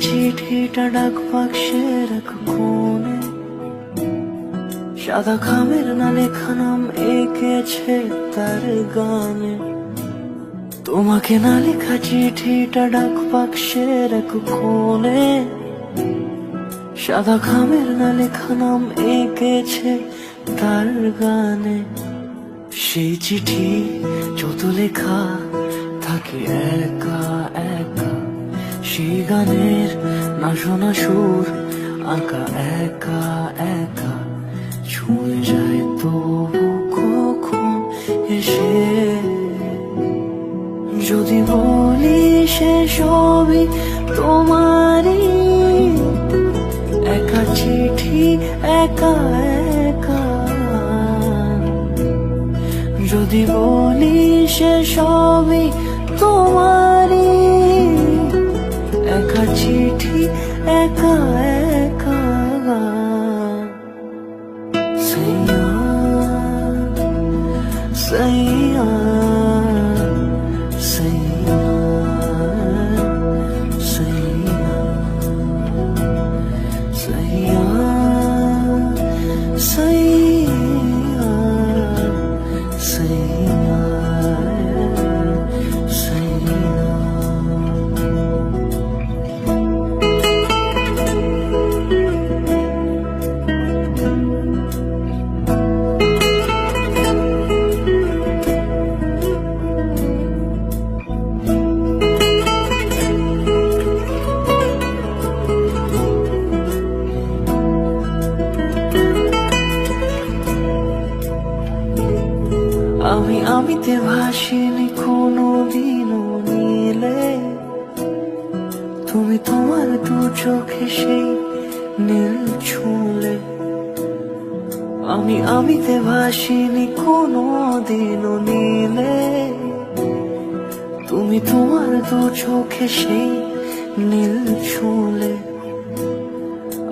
চিঠিটা ডাক বাক্সের এক কোণে, সাদা খামের না লেখা নাম এঁকেছে তার গানে। তোমাকে না লেখা চিঠিটা ডাক বাক্সের এক কোণে, সাদা খামের না লেখা নাম এঁকেছে তার গানে। সেই চিঠি যত লেখা থাকে একা একা, সেই গানের না শোনা সুর আঁকা একা একা, ছুঁয়ে যায় তবু কখন এসে। যদি বলি সে সবই তোমারই, একা চিঠি একা একা। যদি বলি সে সবই তোমারই, একা চিঠি একা একা। সাইয়া সাইয়া সাইয়া সাইয়া সাইয়া সাইয়া সাইয়া। আমিতে ভাসিনি কোনো দিনও নীলে, তুমি তোমার দু চোখে সেই নীল ছুঁলে। আমিতে ভাসিনি কোনো দিনও নীলে, তুমি তোমার দু চোখে সেই নীল ছুঁলে।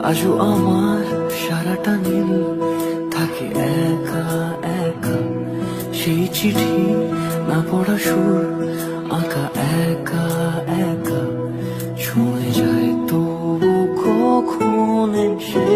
আজও আমার সারাটা নীল থাকে একা একা, সেই চিঠি না পড়া সুর আঁকা একা একা, ছুঁয়ে যায় তবু কখন এসে।